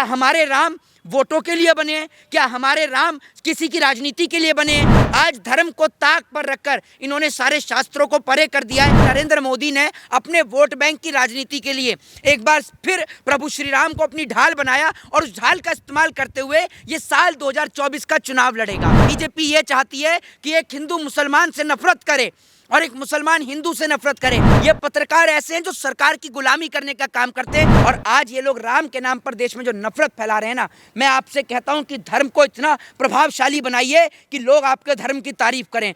क्या हमारे राम वोटों के लिए बने हैं? क्या हमारे राम किसी की राजनीति के लिए बने हैं? आज धर्म को ताक पर रखकर इन्होंने सारे शास्त्रों को परे कर दिया है। नरेंद्र मोदी ने अपने वोट बैंक की राजनीति के लिए एक बार फिर प्रभु श्री राम को अपनी ढाल बनाया और उस ढाल का इस्तेमाल करते हुए ये साल 2024 का चुनाव लड़ेगा। बीजेपी ये चाहती है कि एक हिंदू मुसलमान से नफरत करे और एक मुसलमान हिंदू से नफरत करे। ये पत्रकार ऐसे हैं जो सरकार की गुलामी करने का काम करते हैं और आज ये लोग राम के नाम पर देश में जो नफरत फैला रहे हैं ना, मैं आपसे कहता हूं कि धर्म को इतना प्रभावशाली बनाइए कि लोग आपके धर्म की तारीफ करें।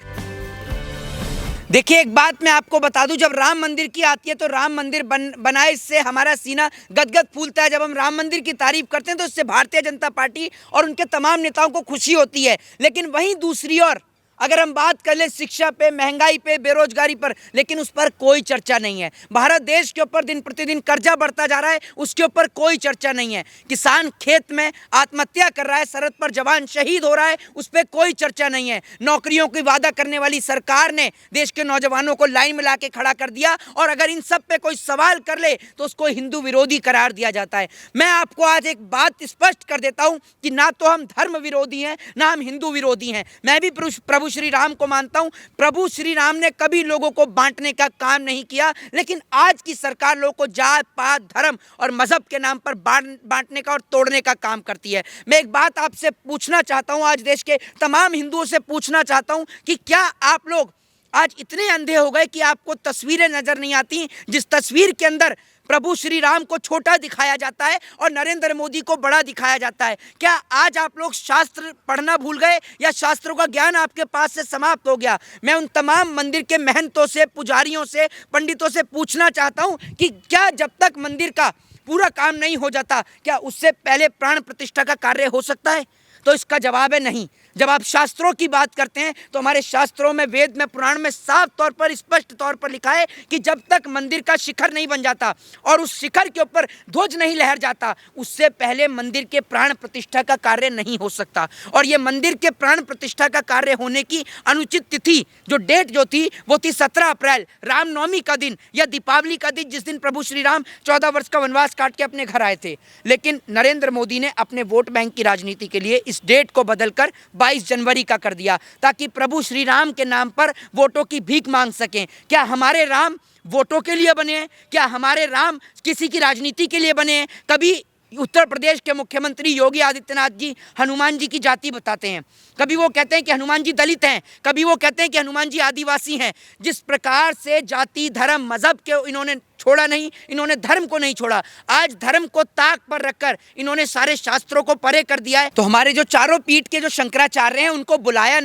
देखिए, एक बात मैं आपको बता दूं, जब राम मंदिर की आती है तो राम मंदिर बनाए इससे हमारा सीना गदगद फूलता है। जब हम राम मंदिर की तारीफ करते हैं तो इससे भारतीय जनता पार्टी और उनके तमाम नेताओं को खुशी होती है। लेकिन वहीं दूसरी ओर अगर हम बात कर ले शिक्षा पे, महंगाई पे, बेरोजगारी पर, लेकिन उस पर कोई चर्चा नहीं है। भारत देश के ऊपर दिन प्रतिदिन कर्जा बढ़ता जा रहा है, उसके ऊपर कोई चर्चा नहीं है। किसान खेत में आत्महत्या कर रहा है, सरहद पर जवान शहीद हो रहा है, उस पर कोई चर्चा नहीं है। नौकरियों की वादा करने वाली सरकार ने देश के नौजवानों को लाइन में ला के खड़ा कर दिया और अगर इन सब पे कोई सवाल कर ले तो उसको हिंदू विरोधी करार दिया जाता है। मैं आपको आज एक बात स्पष्ट कर देता हूं कि ना तो हम धर्म विरोधी हैं, ना हम हिंदू विरोधी हैं। मैं भी प्रभु श्री राम को मानता हूं। प्रभु श्री राम ने कभी लोगों को बांटने का काम नहीं किया, लेकिन आज की सरकार लोगों को जात पात, धर्म और मजहब के नाम पर बांटने का और तोड़ने का काम करती है। मैं एक बात आपसे पूछना चाहता हूं, आज देश के तमाम हिंदुओं से पूछना चाहता हूं कि क्या आप लोग आज इतने अंधे हो गए कि आपको तस्वीरें नजर नहीं आती जिस तस्वीर के अंदर प्रभु श्री राम को छोटा दिखाया जाता है और नरेंद्र मोदी को बड़ा दिखाया जाता है? क्या आज आप लोग शास्त्र पढ़ना भूल गए या शास्त्रों का ज्ञान आपके पास से समाप्त हो गया? मैं उन तमाम मंदिर के महंतों से, पुजारियों से, पंडितों से पूछना चाहता हूं कि क्या जब तक मंदिर का पूरा काम नहीं हो जाता, क्या उससे पहले प्राण प्रतिष्ठा का कार्य हो सकता है? तो इसका जवाब है नहीं। जब आप शास्त्रों की बात करते हैं तो हमारे शास्त्रों में, वेद में, पुराण में साफ तौर पर, स्पष्ट तौर पर लिखा है कि जब तक मंदिर का शिखर नहीं बन जाता और उस शिखर के ऊपर ध्वज नहीं लहर जाता, उससे पहले मंदिर के प्राण प्रतिष्ठा का कार्य नहीं हो सकता। और ये मंदिर के प्राण प्रतिष्ठा का कार्य होने की अनुचित तिथि, जो डेट जो थी, वो थी 17 अप्रैल, रामनवमी का दिन या दीपावली का दिन, जिस दिन प्रभु श्री राम 14 वर्ष का वनवास काट के अपने घर आए थे। लेकिन नरेंद्र मोदी ने अपने वोट बैंक की राजनीति के लिए इस डेट को बदलकर 22 जनवरी का कर दिया ताकि प्रभु श्री राम के नाम पर वोटों की भीख मांग सकें। क्या हमारे राम वोटों के लिए बने हैं? क्या हमारे राम किसी की राजनीति के लिए बने हैं? कभी उत्तर प्रदेश के मुख्यमंत्री योगी आदित्यनाथ जी हनुमान जी की जाति बताते हैं, कभी वो कहते हैं कि हनुमान जी दलित हैं, कभी वो कहते हैं कि हनुमान जी आदिवासी हैं। जिस प्रकार से जाति, धर्म, मजहब के इन्होंने छोड़ा नहीं, इन्होंने धर्म को नहीं छोड़ा, आज धर्म को ताक पर रखकर इन्होंने सारे शास्त्रों को परे कर दिया है। तो हमारे जो चारों पीठ के जो शंकराचार्य हैं उनको बुलाया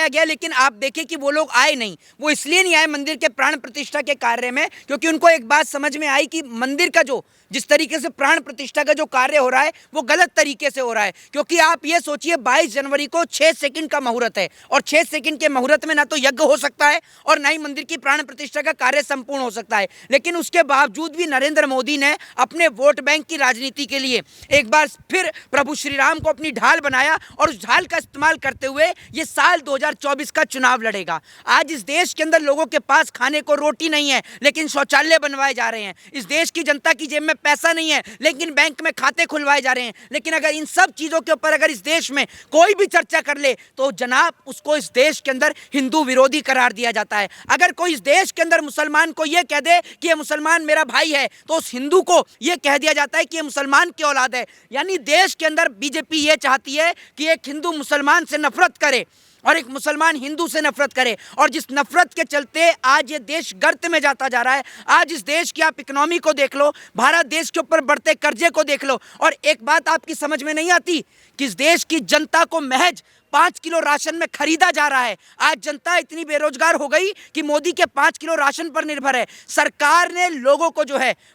गया, लेकिन आप देखें कि वो लोग आए नहीं। वो इसलिए नहीं आए मंदिर के प्राण प्रतिष्ठा के कार्य में क्योंकि उनको एक बात समझ में आई कि मंदिर का जिस तरीके से प्राण प्रतिष्ठा का जो कार्य हो रहा है वो गलत तरीके से हो रहा है। क्योंकि आप ये सोचिए, 22 जनवरी को 6 सेकंड का मुहूर्त है और 6 सेकंड के मुहूर्त में ना तो यज्ञ हो सकता है और ना ही मंदिर की प्राण प्रतिष्ठा का कार्य संपूर्ण हो सकता है। लेकिन उसके बावजूद भी नरेंद्र मोदी ने अपने वोट बैंक की राजनीति के लिए एक बार फिर प्रभु श्री राम को अपनी ढाल बनाया और उस ढाल का इस्तेमाल करते हुए ये साल 2024 का चुनाव लड़ेगा। आज इस देश के अंदर लोगों के पास खाने को रोटी नहीं है, लेकिन शौचालय बनवाए जा रहे हैं। इस देश की जनता की जेब में पैसा नहीं है, लेकिन बैंक में खाते खुलवाए जा रहे हैं। लेकिन अगर इन सब चीजों के ऊपर अगर इस देश में कोई भी चर्चा कर ले तो जनाब उसको इस देश के अंदर हिंदू विरोधी करार दिया जाता है। अगर कोई इस देश के अंदर मुसलमान को यह कह दे कि ये मुसलमान मेरा भाई है तो उस हिंदू को यह कह दिया जाता है कि ये मुसलमान की औलाद है। यानी देश के अंदर बीजेपी ये चाहती है कि एक हिंदू मुसलमान से नफरत करे और एक मुसलमान हिंदू से नफरत करे, और जिस नफरत के चलते आज ये देश गर्त में जाता जा रहा है। आज इस देश की आप इकोनॉमी को देख लो, भारत देश के ऊपर बढ़ते कर्जे को देख लो, और एक बात आपकी समझ में नहीं आती कि इस देश की जनता को महज 5 किलो राशन में खरीदा जा रहा है। आज जनता इतनी बेरोजगार हो गई कि मोदी के 5 किलो राशन पर निर्भर है। सरकार ने लोगों को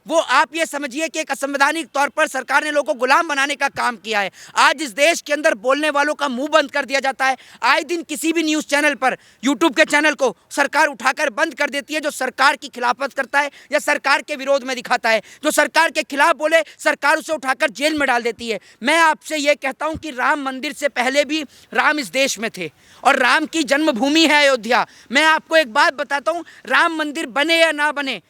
वो आप ये समझिए कि एक असंवैधानिक तौर पर सरकार ने लोगों को गुलाम बनाने का काम किया है। आज इस देश के अंदर बोलने वालों का मुंह बंद कर दिया जाता है। आए दिन किसी भी न्यूज़ चैनल पर, यूट्यूब के चैनल को सरकार उठाकर बंद कर देती है। जो सरकार की खिलाफत करता है या सरकार के विरोध में दिखाता है, जो सरकार के खिलाफ बोले, सरकार उसे उठाकर जेल में डाल देती है। मैं आपसे ये कहता हूँ कि राम मंदिर से पहले भी राम इस देश में थे और राम की जन्मभूमि है अयोध्या। मैं आपको एक बात बताता हूं, राम मंदिर बने या ना बने,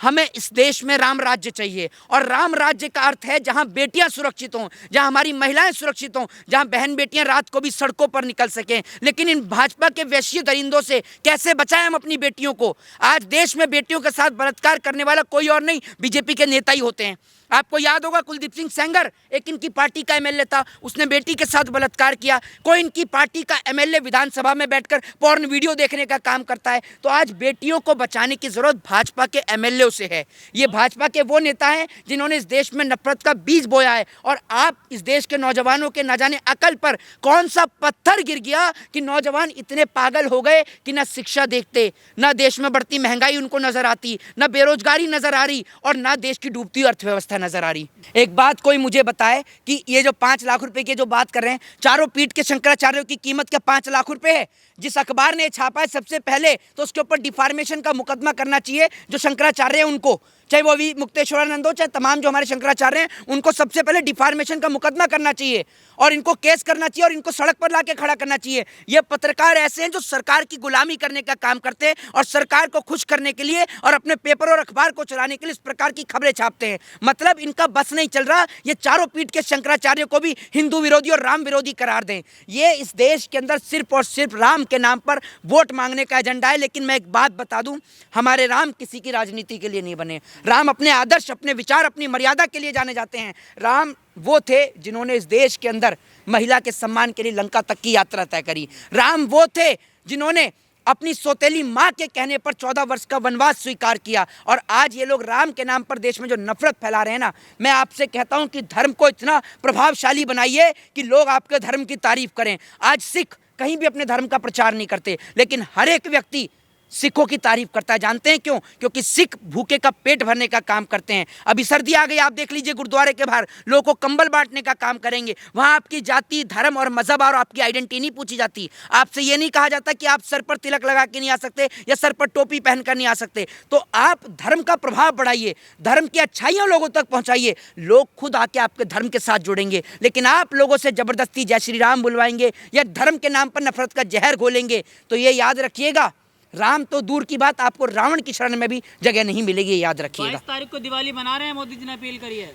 हमें इस देश में राम राज्य चाहिए, और राम राज्य का अर्थ है जहां बेटियां सुरक्षित हों, जहां हमारी महिलाएं सुरक्षित हों, जहां बहन बेटियां रात को भी सड़कों पर निकल सकें। लेकिन इन भाजपा के वैश्य दरिंदों से कैसे बचाएं हम अपनी बेटियों को? आज देश में बेटियों के साथ बलात्कार करने वाला कोई और नहीं, बीजेपी के नेता ही होते हैं। आपको याद होगा कुलदीप सिंह सेंगर एक इनकी पार्टी का एमएलए था, उसने बेटी के साथ बलात्कार किया। कोई इनकी पार्टी का एमएलए विधानसभा में बैठकर पॉर्न वीडियो देखने का काम करता है। तो आज बेटियों को बचाने की जरूरत भाजपा के एमएलए से है। ये भाजपा के वो नेता हैं जिन्होंने इस देश में नफरत का बीज बोया है, और आप इस देश के नौजवानों के न जाने अकल पर कौन सा पत्थर गिर गया कि नौजवान इतने पागल हो गए कि ना शिक्षा देखते, ना देश में बढ़ती महंगाई उनको नजर आती, ना बेरोजगारी नजर आ रही, और ना देश की डूबती अर्थव्यवस्था नजर आ रही। एक बात कोई मुझे बताए कि ये जो 5 लाख रुपए की जो बात कर रहे हैं, चारों पीठ के शंकराचार्यों की कीमत क्या 5 लाख रुपए है? जिस अखबार ने छापा है सबसे पहले तो उसके ऊपर डिफार्मेशन का मुकदमा करना चाहिए जो शंकराचार्य हैं उनको, चाहे वो भी मुक्तेश्वरानंद हो, चाहे तमाम जो हमारे शंकराचार्य हैं, उनको सबसे पहले डिफार्मेशन का मुकदमा करना चाहिए और इनको केस करना चाहिए और इनको सड़क पर लाके खड़ा करना चाहिए। ये पत्रकार ऐसे हैं जो सरकार की गुलामी करने का काम करते हैं और सरकार को खुश करने के लिए और अपने पेपर और अखबार को चलाने के लिए इस प्रकार की खबरें छापते हैं। मतलब इनका बस नहीं चल रहा, ये चारों पीठ के शंकराचार्य को भी हिंदू विरोधी और राम विरोधी करार दें। ये इस देश के अंदर सिर्फ और सिर्फ राम के नाम पर वोट मांगने का एजेंडा है। लेकिन मैं एक बात बता दूं, हमारे राम किसी की राजनीति के लिए नहीं बने। राम अपने आदर्श, अपने विचार, अपनी मर्यादा के लिए जाने जाते हैं। राम वो थे जिन्होंने इस देश के अंदर महिला के सम्मान के लिए लंका तक की यात्रा तय करी। राम वो थे जिन्होंने अपनी सौतेली माँ के कहने पर 14 वर्ष का वनवास स्वीकार किया। और आज ये लोग राम के नाम पर देश में जो नफरत फैला रहे हैं ना, मैं आपसे कहता हूं कि धर्म को इतना प्रभावशाली बनाइए कि लोग आपके धर्म की तारीफ करें। आज सिख कहीं भी अपने धर्म का प्रचार नहीं करते, लेकिन हर एक व्यक्ति सिखों की तारीफ करता है। जानते हैं क्यों? क्योंकि सिख भूखे का पेट भरने का काम करते हैं। अभी सर्दी आ गई, आप देख लीजिए गुरुद्वारे के बाहर लोगों को कंबल बांटने का काम करेंगे। वहां आपकी जाति, धर्म और मजहब और आपकी आइडेंटिटी नहीं पूछी जाती। आपसे ये नहीं कहा जाता कि आप सर पर तिलक लगा के नहीं आ सकते या सर पर टोपी पहनकर नहीं आ सकते। तो आप धर्म का प्रभाव बढ़ाइए, धर्म की अच्छाइयां लोगों तक पहुंचाइए, लोग खुद आके आपके धर्म के साथ जुड़ेंगे। लेकिन आप लोगों से जबरदस्ती जय श्री राम बुलवाएंगे या धर्म के नाम पर नफरत का जहर घोलेंगे तो ये याद रखिएगा, राम तो दूर की बात, आपको रावण की शरण में भी जगह नहीं मिलेगी, याद रखिएगा। 22 तारीख को दिवाली मना रहे हैं, मोदी जी ने अपील करी है।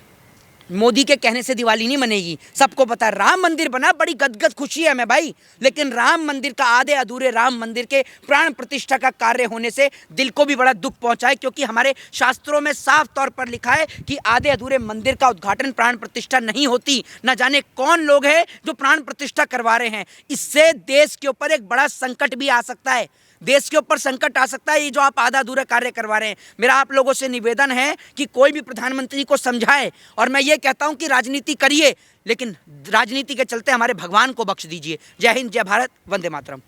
मोदी के कहने से दिवाली नहीं मनेगी, सबको पता है। राम मंदिर बना, बड़ी गदगद खुशी है हमें भाई, लेकिन राम मंदिर का आधे अधूरे राम मंदिर के प्राण प्रतिष्ठा का कार्य होने से दिल को भी बड़ा दुख पहुंचा है। क्योंकि हमारे शास्त्रों में साफ तौर पर लिखा है कि आधे अधूरे मंदिर का उद्घाटन, प्राण प्रतिष्ठा नहीं होती। न जाने कौन लोग हैं जो प्राण प्रतिष्ठा करवा रहे हैं। इससे देश के ऊपर एक बड़ा संकट भी आ सकता है, देश के ऊपर संकट आ सकता है। ये जो आप आधा अधूरा कार्य करवा रहे हैं, मेरा आप लोगों से निवेदन है कि कोई भी प्रधानमंत्री को समझाए। और मैं ये कहता हूं कि राजनीति करिए, लेकिन राजनीति के चलते हमारे भगवान को बख्श दीजिए। जय हिंद, जय भारत, वंदे मातरम।